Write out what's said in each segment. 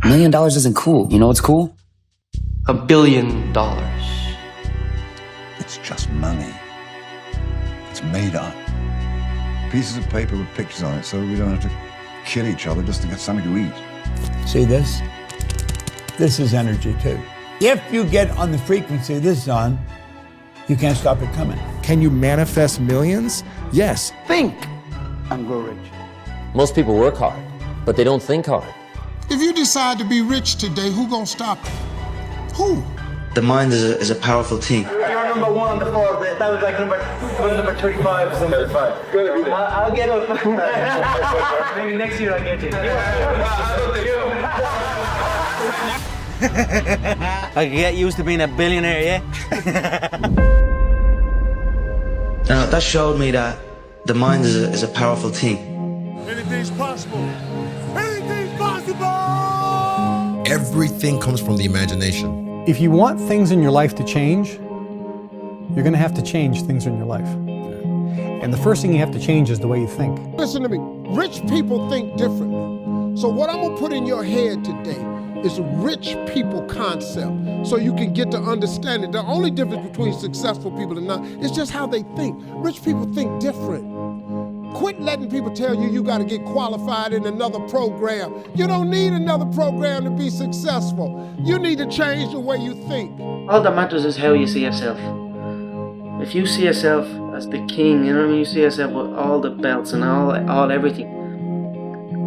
$1 million isn't cool. You know what's cool? $1 billion. It's just money. It's made up. Pieces of paper with pictures on it so we don't have to kill each other just to get something to eat. See this? This is energy too. If you get on the frequency this is on, you can't stop it coming. Can you manifest millions? Yes. Think and grow rich. Most people work hard, but they don't think hard. If you decide to be rich today, who gonna stop you? Who? The mind is a powerful thing. You're number one on the floor. That was like number 35 or something. Good. I'll get up. Maybe next year I'll get you. I can get used to being a billionaire, yeah? That showed me that the mind is a powerful thing. Anything's possible. Anything's possible! Everything comes from the imagination. If you want things in your life to change, you're going to have to change things in your life. And the first thing you have to change is the way you think. Listen to me. Rich people think differently. So what I'm going to put in your head today is a rich people concept so you can get to understand it. The only difference between successful people and not is just how they think. Rich people think different. Quit letting people tell you got to get qualified in another program. You don't need another program to be successful. You need to change the way you think. All that matters is how you see yourself. If you see yourself as the king, you know what I mean? You see yourself with all the belts and all everything.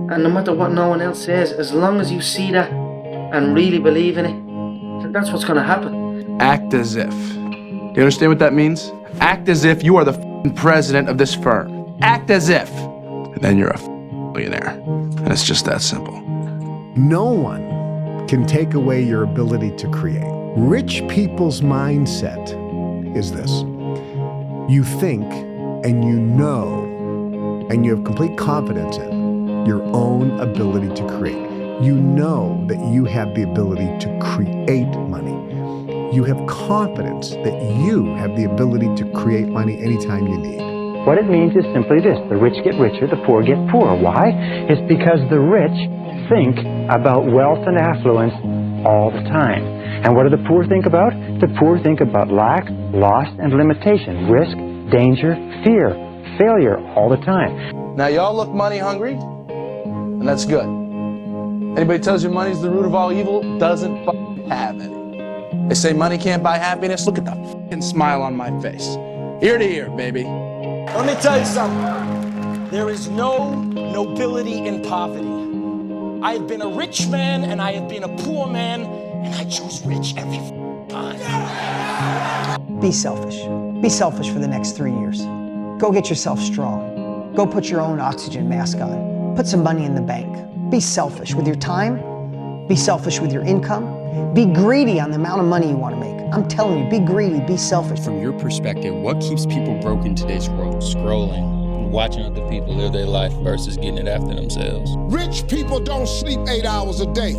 And no matter what no one else says, as long as you see that and really believe in it, that's what's going to happen. Act as if. Do you understand what that means? Act as if you are the president of this firm. Act as if. And then you're a millionaire. And it's just that simple. No one can take away your ability to create. Rich people's mindset is this. You think and you know and you have complete confidence in your own ability to create. You know that you have the ability to create money. You have confidence that you have the ability to create money anytime you need. What it means is simply this: the rich get richer, the poor get poorer. Why? It's because the rich think about wealth and affluence all the time. And what do the poor think about? The poor think about lack, loss, and limitation, risk, danger, fear, failure all the time. Now y'all look money hungry, and that's good. Anybody tells you money's the root of all evil doesn't have any. They say money can't buy happiness. Look at the fucking smile on my face. Ear to ear, baby. Let me tell you something. There is no nobility in poverty. I have been a rich man and I have been a poor man, and I chose rich every time. Be selfish. Be selfish for the next 3 years. Go get yourself strong. Go put your own oxygen mask on. Put some money in the bank. Be selfish with your time. Be selfish with your income. Be greedy on the amount of money you want to make. I'm telling you, be greedy, be selfish. From your perspective, what keeps people broke in today's world? Scrolling, watching other people live their life versus getting it after themselves. Rich people don't sleep 8 hours a day.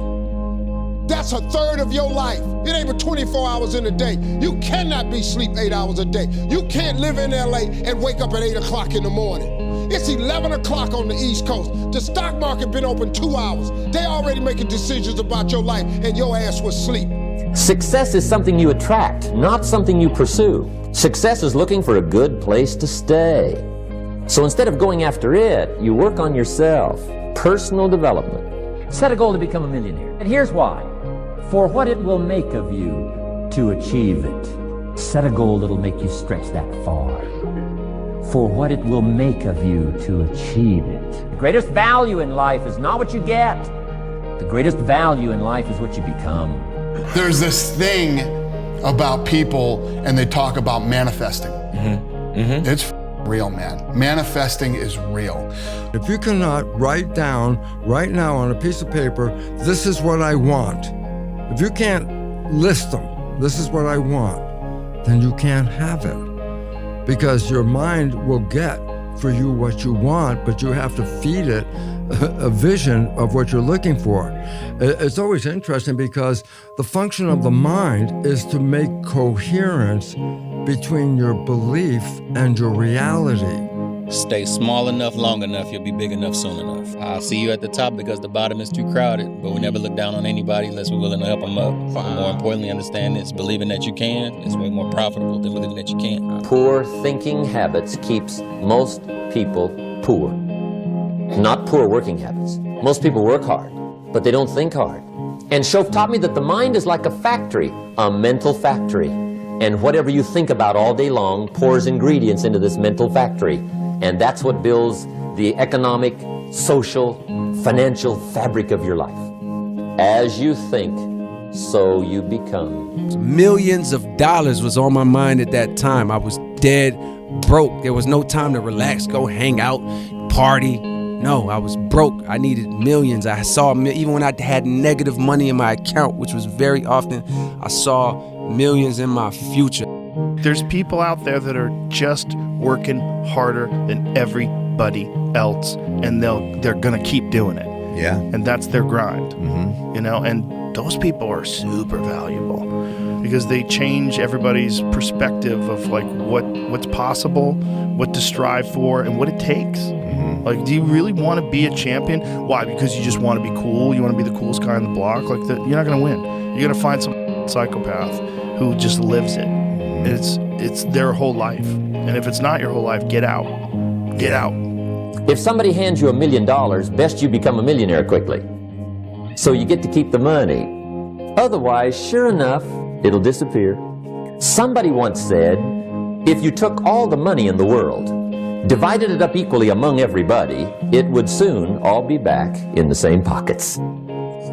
That's a third of your life. It ain't but 24 hours in a day. You cannot be sleep 8 hours a day. You can't live in LA and wake up at 8 o'clock in the morning. It's 11 o'clock on the East Coast. The stock market been open 2 hours. They already making decisions about your life and your ass was asleep. Success is something you attract, not something you pursue. Success is looking for a good place to stay. So instead of going after it, you work on yourself. Personal development. Set a goal to become a millionaire. And here's why. For what it will make of you to achieve it. Set a goal that'll make you stretch that far. For what it will make of you to achieve it. The greatest value in life is not what you get. The greatest value in life is what you become. There's this thing about people and they talk about manifesting. It's real, man. Manifesting is real. If you cannot write down right now on a piece of paper, this is what I want. If you can't list them, this is what I want, then you can't have it. Because your mind will get for you what you want, but you have to feed it a vision of what you're looking for. It's always interesting because the function of the mind is to make coherence between your belief and your reality. Stay small enough, long enough, you'll be big enough soon enough. I'll see you at the top because the bottom is too crowded, but we never look down on anybody unless we're willing to help them up. More importantly, understand this, believing that you can is way more profitable than believing that you can't. Poor thinking habits keeps most people poor. Not poor working habits. Most people work hard, but they don't think hard. And Shoaff taught me that the mind is like a factory, a mental factory. And whatever you think about all day long pours ingredients into this mental factory. And that's what builds the economic, social, financial fabric of your life. As you think, so you become. Millions of dollars was on my mind at that time. I was dead broke. There was no time to relax, go hang out, party. No, I was broke. I needed millions. I saw, even when I had negative money in my account, which was very often, I saw millions in my future. There's people out there that are just working harder than everybody else, and they're gonna keep doing it. Yeah. And that's their grind. Mm-hmm. You know, and those people are super valuable because they change everybody's perspective of like what's possible, what to strive for, and what it takes. Mm-hmm. Like, do you really want to be a champion? Why? Because you just want to be cool? You want to be the coolest guy on the block? Like, you're not gonna win. You're gonna find some psychopath who just lives it. It's their whole life. And if it's not your whole life, get out. Get out. If somebody hands you $1 million, best you become a millionaire quickly. So you get to keep the money. Otherwise, sure enough, it'll disappear. Somebody once said, if you took all the money in the world, divided it up equally among everybody, it would soon all be back in the same pockets.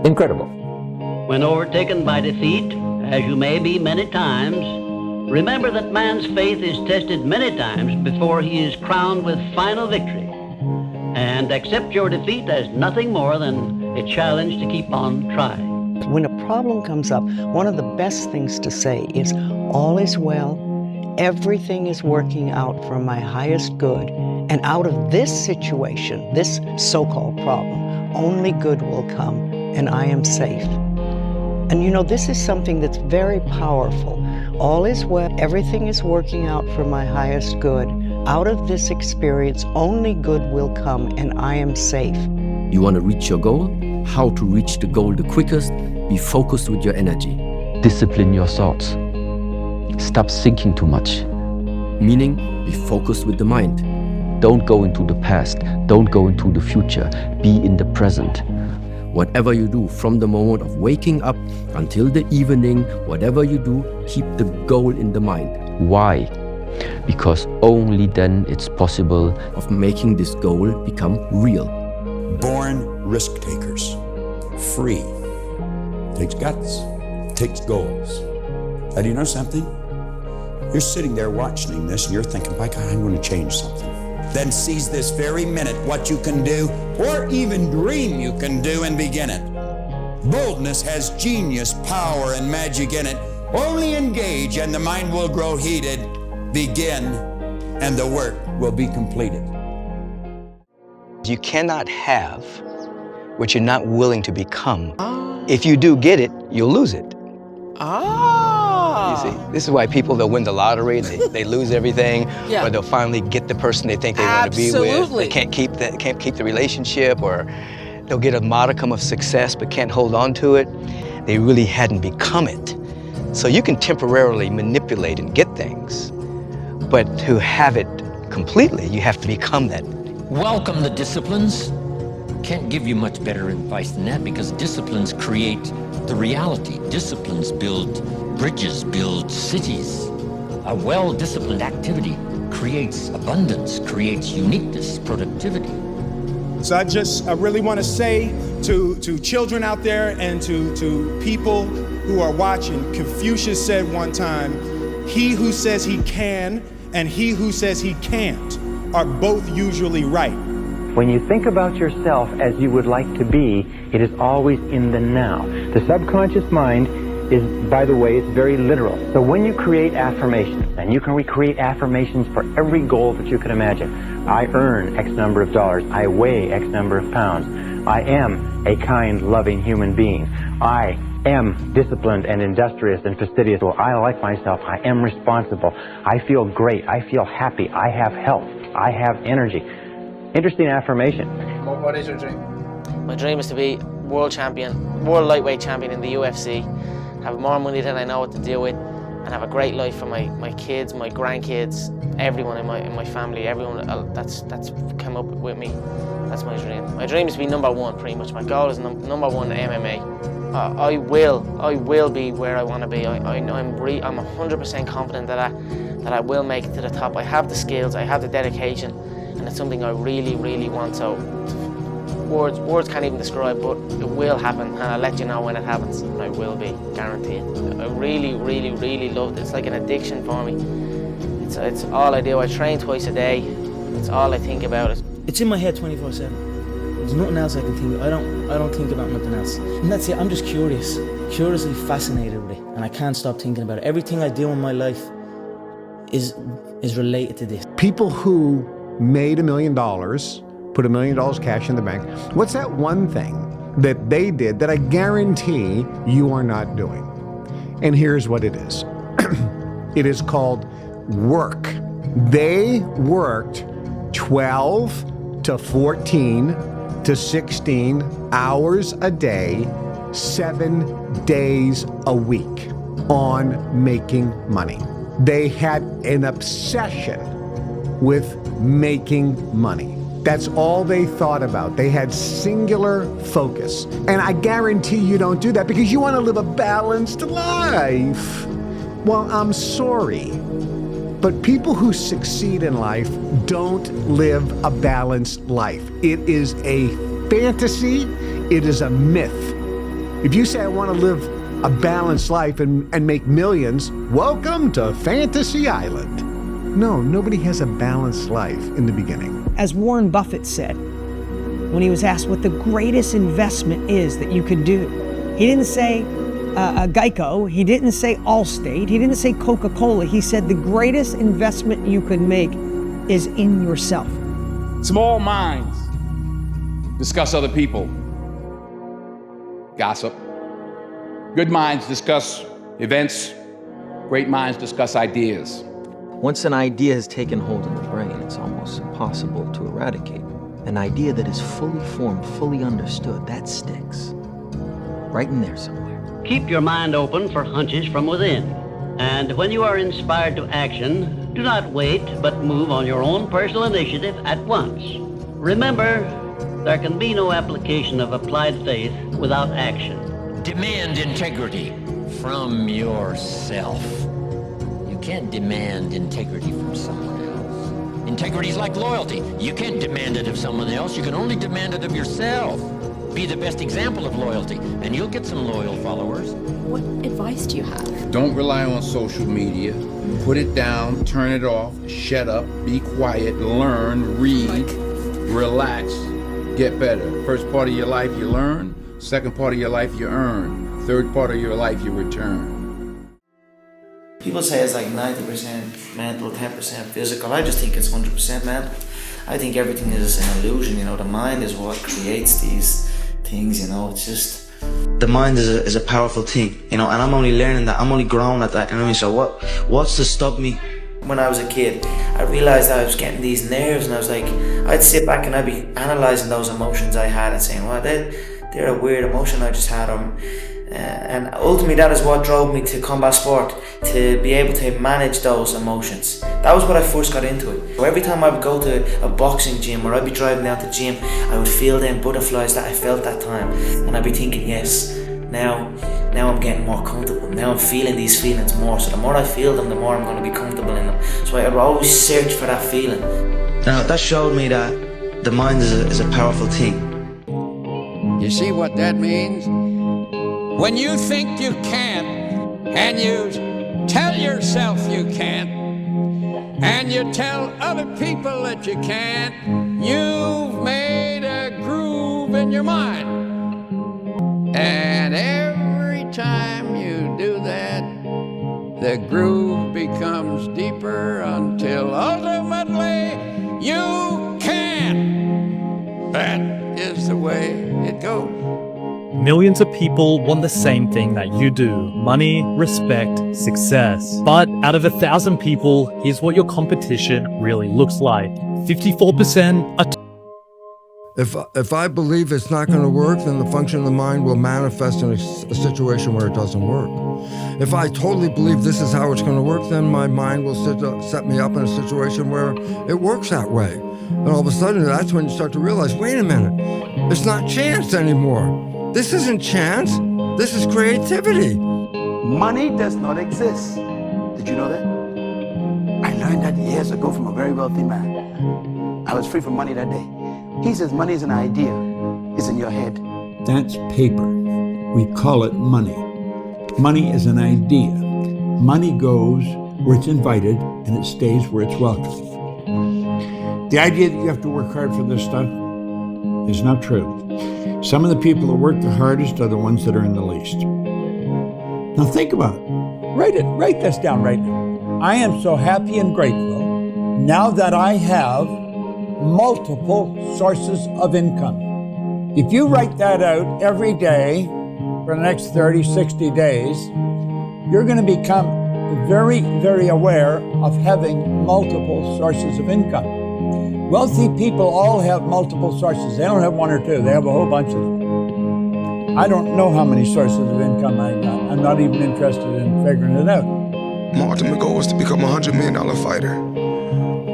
Incredible. When overtaken by defeat, as you may be many times, remember that man's faith is tested many times before he is crowned with final victory. And accept your defeat as nothing more than a challenge to keep on trying. When a problem comes up, one of the best things to say is, all is well, everything is working out for my highest good, and out of this situation, this so-called problem, only good will come, and I am safe. And you know, this is something that's very powerful. All is well, everything is working out for my highest good. Out of this experience, only good will come, and I am safe. You want to reach your goal? How to reach the goal the quickest? Be focused with your energy. Discipline your thoughts. Stop thinking too much. Meaning, be focused with the mind. Don't go into the past. Don't go into the future. Be in the present. Whatever you do, from the moment of waking up until the evening, whatever you do, keep the goal in the mind. Why? Because only then it's possible of making this goal become real. Born risk takers. Free. Takes guts. Takes goals. Now, do you know something? You're sitting there watching this and you're thinking, by God, I'm going to change something. Then seize this very minute what you can do, or even dream you can do, and begin it. Boldness has genius, power, and magic in it. Only engage and the mind will grow heated. Begin and the work will be completed. You cannot have what you're not willing to become. If you do get it, you'll lose it. You see, this is why people, they'll win the lottery, they lose everything, or they'll finally get the person they think they want to be with. They can't keep the relationship, or they'll get a modicum of success but can't hold on to it. They really hadn't become it. So you can temporarily manipulate and get things, but to have it completely, you have to become that. Welcome the disciplines. Can't give you much better advice than that, because disciplines create the reality. Disciplines build bridges, build cities. A well-disciplined activity creates abundance, creates uniqueness, productivity. So I really want to say to children out there and to people who are watching, Confucius said one time, he who says he can and he who says he can't are both usually right. When you think about yourself as you would like to be, it is always in the now. The subconscious mind is, by the way, it's very literal. So when you create affirmations, and you can recreate affirmations for every goal that you can imagine. I earn X number of dollars. I weigh X number of pounds. I am a kind, loving human being. I am disciplined and industrious and fastidious. Well, I like myself. I am responsible. I feel great. I feel happy. I have health. I have energy. Interesting affirmation. What is your dream? My dream is to be world champion, world lightweight champion in the UFC, have more money than I know what to do with, and have a great life for my kids, my grandkids, everyone in my family, everyone that's come up with me. That's my dream. My dream is to be #1, pretty much. My goal is #1 MMA. I will be where I want to be. I'm 100% confident that I will make it to the top. I have the skills, I have the dedication, and it's something I really, really want. So words can't even describe, but it will happen, and I'll let you know when it happens. I will be, guaranteed. I really, really, really love it. It's like an addiction for me. It's all I do. I train twice a day. It's all I think about. It's in my head 24/7. There's nothing else I can think of. I don't think about nothing else. And that's it. I'm just curious, curiously fascinated with it, and I can't stop thinking about it. Everything I do in my life is related to this. People who made $1 million, put $1 million cash in the bank, what's that one thing that they did that I guarantee you are not doing? And here's what it is. It is called work. They worked 12 to 14 to 16 hours a day, 7 days a week on making money. They had an obsession with making money. That's all they thought about. They had singular focus. And I guarantee you don't do that because you want to live a balanced life. Well, I'm sorry, but people who succeed in life don't live a balanced life. It is a fantasy. It is a myth. If you say, I want to live a balanced life and make millions, welcome to Fantasy Island. No, nobody has a balanced life in the beginning. As Warren Buffett said, when he was asked what the greatest investment is that you could do, he didn't say Geico, he didn't say Allstate, he didn't say Coca-Cola. He said the greatest investment you could make is in yourself. Small minds discuss other people, gossip. Good minds discuss events. Great minds discuss ideas. Once an idea has taken hold in the brain, it's almost impossible to eradicate. An idea that is fully formed, fully understood, that sticks. Right in there somewhere. Keep your mind open for hunches from within. And when you are inspired to action, do not wait, but move on your own personal initiative at once. Remember, there can be no application of applied faith without action. Demand integrity from yourself. You can't demand integrity from someone else. Integrity is like loyalty. You can't demand it of someone else. You can only demand it of yourself. Be the best example of loyalty, and you'll get some loyal followers. What advice do you have? Don't rely on social media. Put it down, turn it off, shut up, be quiet, learn, read, relax, get better. First part of your life you learn, second part of your life you earn, third part of your life you return. People say it's like 90% mental, 10% physical. I just think it's 100% mental. I think everything is an illusion, the mind is what creates these things, it's just... The mind is a powerful thing, and I'm only learning that, I'm only growing at that, so what's to stop me? When I was a kid, I realised that I was getting these nerves, and I was like, I'd sit back and I'd be analysing those emotions I had and saying, well, they're a weird emotion I just had, and ultimately that is what drove me to combat sport, to be able to manage those emotions. That was when I first got into it. Every time I would go to a boxing gym or I'd be driving down to the gym, I would feel them butterflies that I felt that time, and I'd be thinking, yes, now I'm getting more comfortable. Now I'm feeling these feelings more, so the more I feel them, the more I'm going to be comfortable in them. So I would always search for that feeling. Now that showed me that the mind is a powerful thing. You see what that means? When you think you can't, and you tell yourself you can't, and you tell other people that you can't, you've made a groove in your mind. And every time you do that, the groove becomes deeper until ultimately you can. That is the way it goes. Millions of people want the same thing that you do: money, respect, success. But out of 1,000 people, here's what your competition really looks like. 54% are If I believe it's not going to work, then the function of the mind will manifest in a situation where it doesn't work. If I totally believe this is how it's going to work, then my mind will set me up in a situation where it works that way. And all of a sudden, that's when you start to realize, wait a minute, it's not chance anymore. This isn't chance. This is creativity. Money does not exist. Did you know that? I learned that years ago from a very wealthy man. I was free from money that day. He says money is an idea. It's in your head. That's paper. We call it money. Money is an idea. Money goes where it's invited and it stays where it's welcome. The idea that you have to work hard for this stuff is not true. Some of the people that work the hardest are the ones that are in the least. Now think about it. Write this down right now. I am so happy and grateful now that I have multiple sources of income. If you write that out every day for the next 30, 60 days, you're going to become very, very aware of having multiple sources of income. Wealthy people all have multiple sources. They don't have one or two. They have a whole bunch of them. I don't know how many sources of income I got. I'm not even interested in figuring it out. My ultimate goal was to become a $100 million fighter.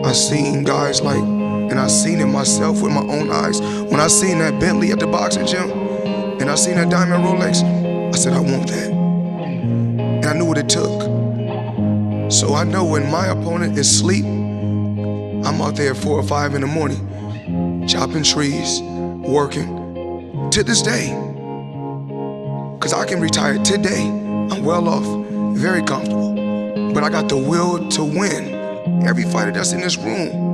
I seen guys like, and I seen it myself with my own eyes. When I seen that Bentley at the boxing gym, and I seen that diamond Rolex, I said, I want that. And I knew what it took. So I know when my opponent is asleep, I'm out there at 4 or 5 in the morning, chopping trees, working, to this day. Cause I can retire today. I'm well off, very comfortable. But I got the will to win. Every fighter that's in this room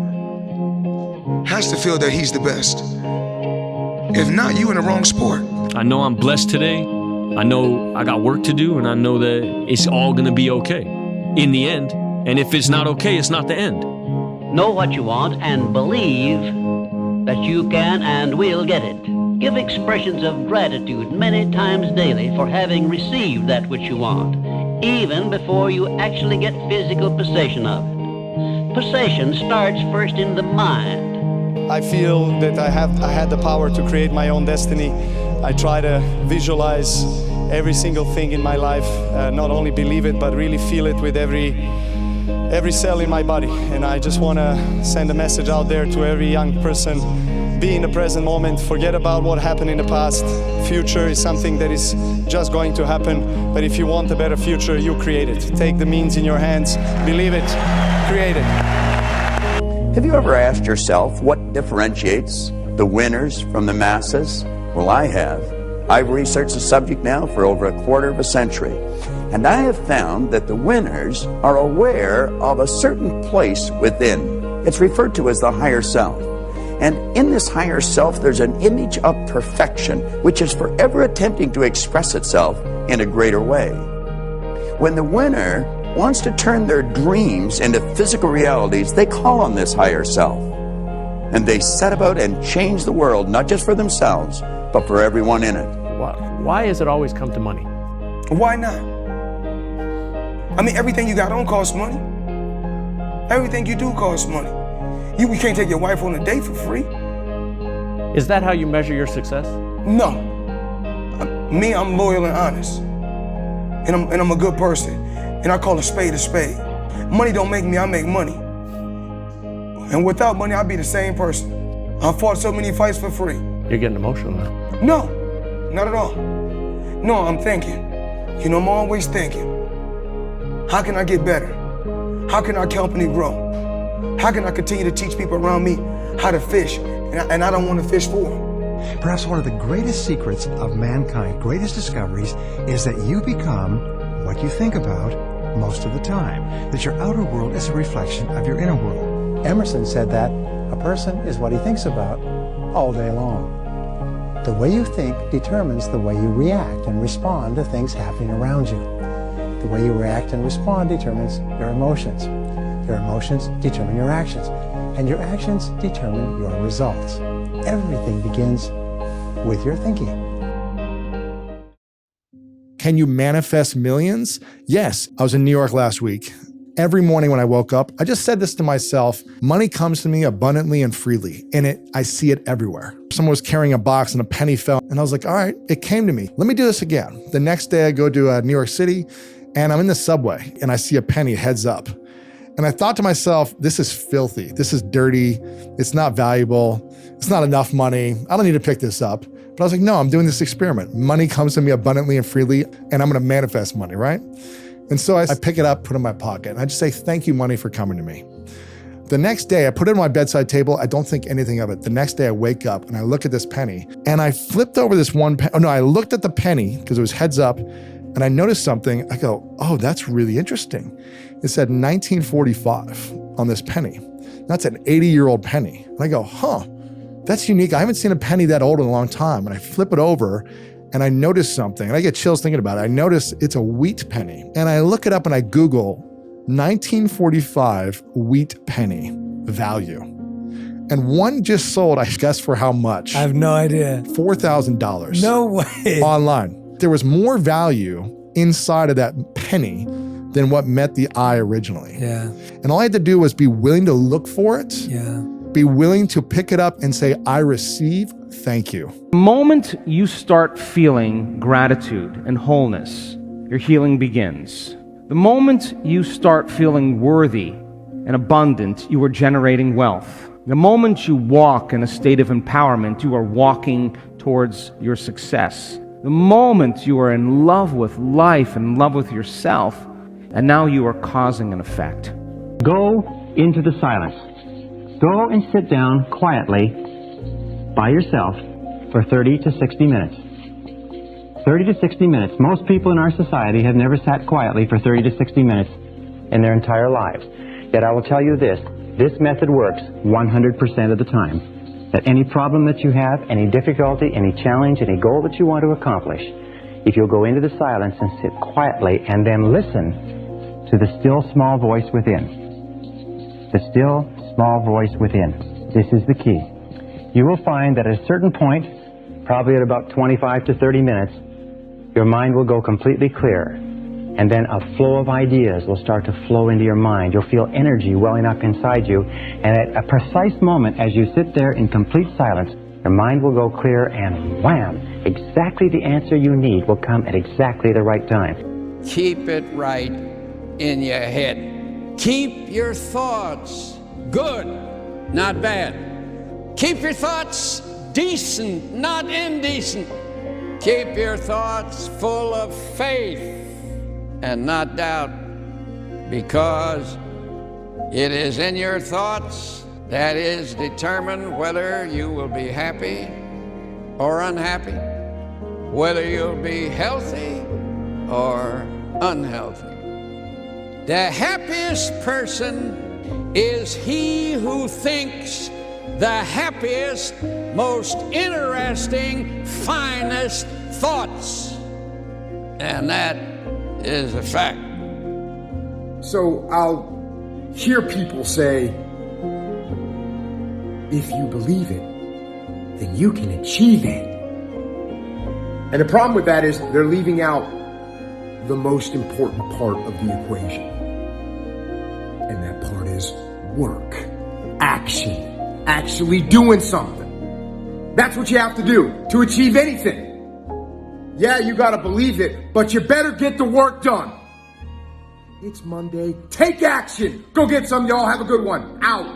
has to feel that he's the best. If not, you in the wrong sport. I know I'm blessed today. I know I got work to do, and I know that it's all gonna be okay in the end. And if it's not okay, it's not the end. Know what you want and believe that you can and will get it. Give expressions of gratitude many times daily for having received that which you want, even before you actually get physical possession of it. Possession starts first in the mind. I feel that I had the power to create my own destiny. I try to visualize every single thing in my life, not only believe it, but really feel it with every cell in my body. And I just want to send a message out there to every young person. Be in the present moment, forget about what happened in the past. Future is something that is just going to happen, but if you want a better future, you create it. Take the means in your hands, believe it, create it. Have you ever asked yourself what differentiates the winners from the masses? Well, I have. I've researched the subject now for over a quarter of a century, and I have found that the winners are aware of a certain place within. It's referred to as the higher self. And in this higher self, there's an image of perfection, which is forever attempting to express itself in a greater way. When the winner wants to turn their dreams into physical realities, they call on this higher self. And they set about and change the world, not just for themselves, but for everyone in it. Why does it always come to money? Why not? I mean, everything you got on costs money. Everything you do costs money. You can't take your wife on a date for free. Is that how you measure your success? No. Me, I'm loyal and honest. And I'm a good person. And I call a spade a spade. Money don't make me, I make money. And without money, I'd be the same person. I fought so many fights for free. You're getting emotional now. No, not at all. No, I'm thinking. You know, I'm always thinking. How can I get better? How can our company grow? How can I continue to teach people around me how to fish? And I don't want to fish for them. Perhaps one of the greatest secrets of mankind, greatest discoveries, is that you become what you think about most of the time. That your outer world is a reflection of your inner world. Emerson said that a person is what he thinks about all day long. The way you think determines the way you react and respond to things happening around you. The way you react and respond determines your emotions. Your emotions determine your actions, and your actions determine your results. Everything begins with your thinking. Can you manifest millions? Yes. I was in New York last week, every morning when I woke up, I just said this to myself: money comes to me abundantly and freely. I see it everywhere. Someone was carrying a box and a penny fell, and I was like, all right, it came to me. Let me do this again. The next day I go to New York City, and I'm in the subway, and I see a penny heads up. And I thought to myself, this is filthy. This is dirty. It's not valuable. It's not enough money. I don't need to pick this up. But I was like, no, I'm doing this experiment. Money comes to me abundantly and freely, and I'm going to manifest money, right? And so I pick it up, put it in my pocket, and I just say, thank you, money, for coming to me. The next day, I put it on my bedside table. I don't think anything of it. The next day, I wake up and I look at this penny, and I flipped over this one penny. Oh no, I looked at the penny because it was heads up, and I noticed something. I go, oh, that's really interesting. It said 1945 on this penny. That's an 80-year-old penny. And I go, huh, that's unique. I haven't seen a penny that old in a long time. And I flip it over and I notice something, and I get chills thinking about it. I notice it's a wheat penny. And I look it up and I Google 1945 wheat penny value. And one just sold, I guess, for how much? I have no idea. $4,000. No way. Online. There was more value inside of that penny than what met the eye originally. Yeah. And all I had to do was be willing to look for it. Yeah. Be willing to pick it up and say, I receive, thank you. The moment you start feeling gratitude and wholeness, your healing begins. The moment you start feeling worthy and abundant, you are generating wealth. The moment you walk in a state of empowerment, you are walking towards your success. The moment you are in love with life and in love with yourself, and now you are causing an effect. Go into the silence. Go and sit down quietly by yourself for 30 to 60 minutes. 30 to 60 minutes. Most people in our society have never sat quietly for 30 to 60 minutes in their entire lives. Yet I will tell you this method works 100% of the time. That any problem that you have, any difficulty, any challenge, any goal that you want to accomplish, if you'll go into the silence and sit quietly and then listen to the still small voice within. The still small voice within. This is the key. You will find that at a certain point, probably at about 25 to 30 minutes, your mind will go completely clear. And then a flow of ideas will start to flow into your mind. You'll feel energy welling up inside you. And at a precise moment, as you sit there in complete silence, your mind will go clear, and wham, exactly the answer you need will come at exactly the right time. Keep it right in your head. Keep your thoughts good, not bad. Keep your thoughts decent, not indecent. Keep your thoughts full of faith and not doubt, because it is in your thoughts that is determined whether you will be happy or unhappy, whether you'll be healthy or unhealthy. The happiest person is he who thinks the happiest, most interesting, finest thoughts. And that is a fact. So I'll hear people say, if you believe it, then you can achieve it. And the problem with that is they're leaving out the most important part of the equation. And that part is work, action, actually doing something. That's what you have to do to achieve anything. Yeah, you gotta believe it, but you better get the work done. It's Monday. Take action. Go get some, y'all. Have a good one. Out.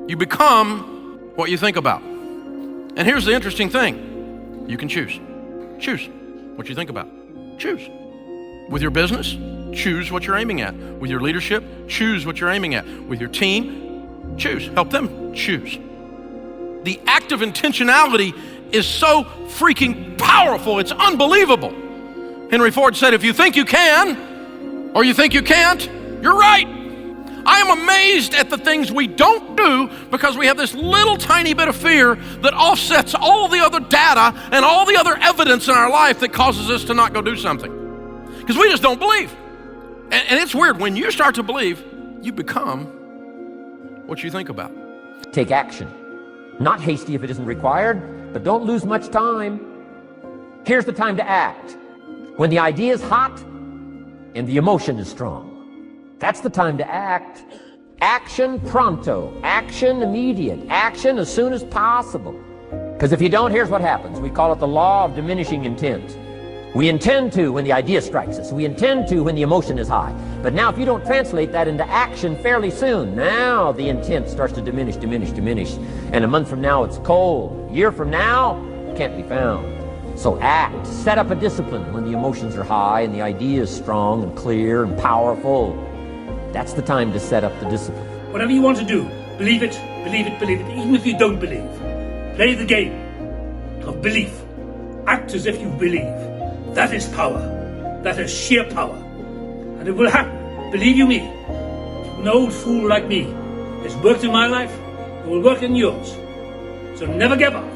You become what you think about. And here's the interesting thing. You can choose. Choose what you think about. Choose. With your business, choose what you're aiming at. With your leadership, choose what you're aiming at. With your team, choose. Help them choose. The act of intentionality is so freaking powerful. It's unbelievable. Henry Ford said, if you think you can, or you think you can't, you're right. I am amazed at the things we don't do because we have this little tiny bit of fear that offsets all the other data and all the other evidence in our life that causes us to not go do something. Because we just don't believe. And it's weird. When you start to believe, you become what you think about. Take action. Not hasty if it isn't required, but don't lose much time. Here's the time to act. When the idea is hot and the emotion is strong. That's the time to act. Action pronto, action immediate, action as soon as possible. Because if you don't, here's what happens. We call it the law of diminishing intent. We intend to when the idea strikes us. We intend to when the emotion is high. But now if you don't translate that into action fairly soon, now the intent starts to diminish. And a month from now it's cold. A year from now, it can't be found. So act, set up a discipline when the emotions are high and the idea is strong and clear and powerful. That's the time to set up the discipline. Whatever you want to do, believe it, even if you don't believe. Play the game of belief. Act as if you believe. That is power. That is sheer power. And it will happen, believe you me. An old fool like me has worked in my life, it will work in yours. So never give up.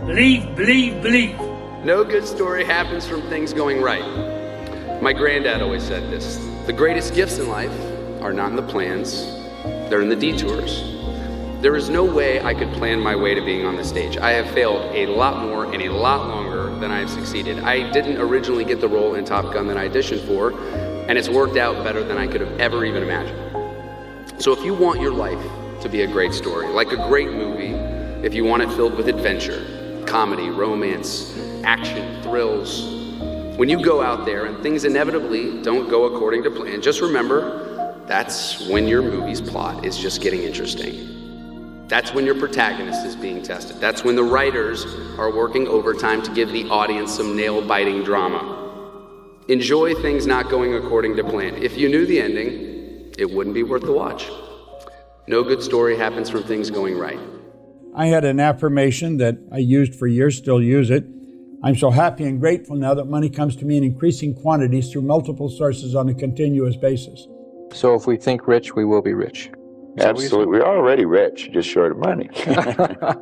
Believe. No good story happens from things going right. My granddad always said this. The greatest gifts in life are not in the plans, they're in the detours. There is no way I could plan my way to being on the stage. I have failed a lot more and a lot longer than I have succeeded. I didn't originally get the role in Top Gun that I auditioned for, and it's worked out better than I could have ever even imagined. So if you want your life to be a great story, like a great movie, if you want it filled with adventure, comedy, romance, action, thrills, when you go out there and things inevitably don't go according to plan, just remember, that's when your movie's plot is just getting interesting. That's when your protagonist is being tested. That's when the writers are working overtime to give the audience some nail-biting drama. Enjoy things not going according to plan. If you knew the ending, it wouldn't be worth the watch. No good story happens from things going right. I had an affirmation that I used for years, still use it. I'm so happy and grateful now that money comes to me in increasing quantities through multiple sources on a continuous basis. So if we think rich, we will be rich. Absolutely. We're already rich, just short of money.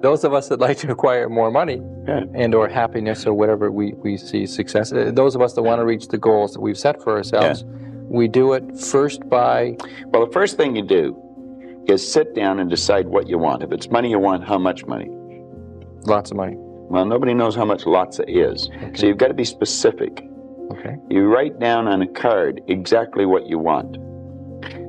Those of us that like to acquire more money and or happiness or whatever we see success, those of us that want to reach the goals that we've set for ourselves, we do it first by... Well, the first thing you do is sit down and decide what you want. If it's money you want, how much money? Lots of money. Well, nobody knows how much lots is. Okay. So you've got to be specific. Okay. You write down on a card exactly what you want.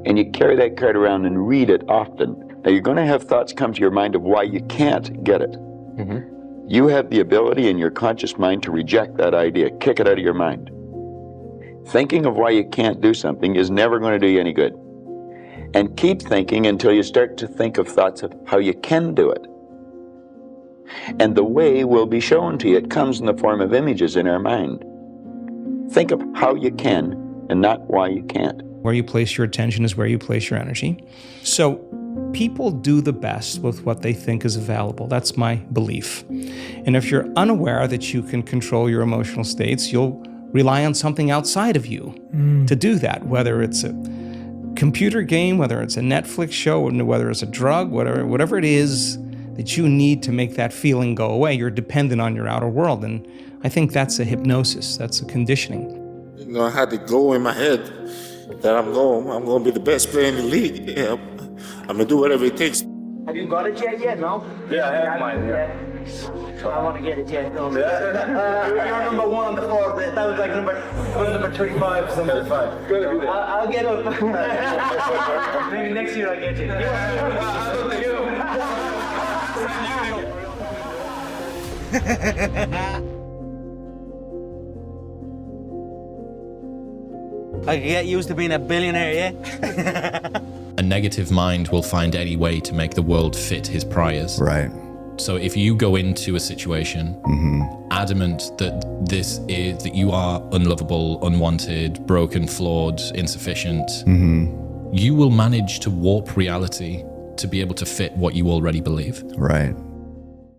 And you carry that card around and read it often. Now, you're going to have thoughts come to your mind of why you can't get it. Mm-hmm. You have the ability in your conscious mind to reject that idea, kick it out of your mind. Thinking of why you can't do something is never going to do you any good. And keep thinking until you start to think of thoughts of how you can do it. And the way will be shown to you. It comes in the form of images in our mind. Think of how you can and not why you can't. Where you place your attention is where you place your energy. So people do the best with what they think is available. That's my belief. And if you're unaware that you can control your emotional states, you'll rely on something outside of you to do that, whether it's a computer game, whether it's a Netflix show, whether it's a drug, whatever it is that you need to make that feeling go away. You're dependent on your outer world. And I think that's a hypnosis. That's a conditioning. You know, I had to go in my head that I'm going to be the best player in the league. Yeah, I'm going to do whatever it takes. Have you got it yet? No? Yeah, I have mine, So I want to get it yet. No. You're number one on the floor. That was like number 35 or something. 35. Good. I'll get up. Maybe next year I'll get you. I can get used to being a billionaire, yeah? A negative mind will find any way to make the world fit his priors. Right. So if you go into a situation adamant that that you are unlovable, unwanted, broken, flawed, insufficient, you will manage to warp reality to be able to fit what you already believe. Right.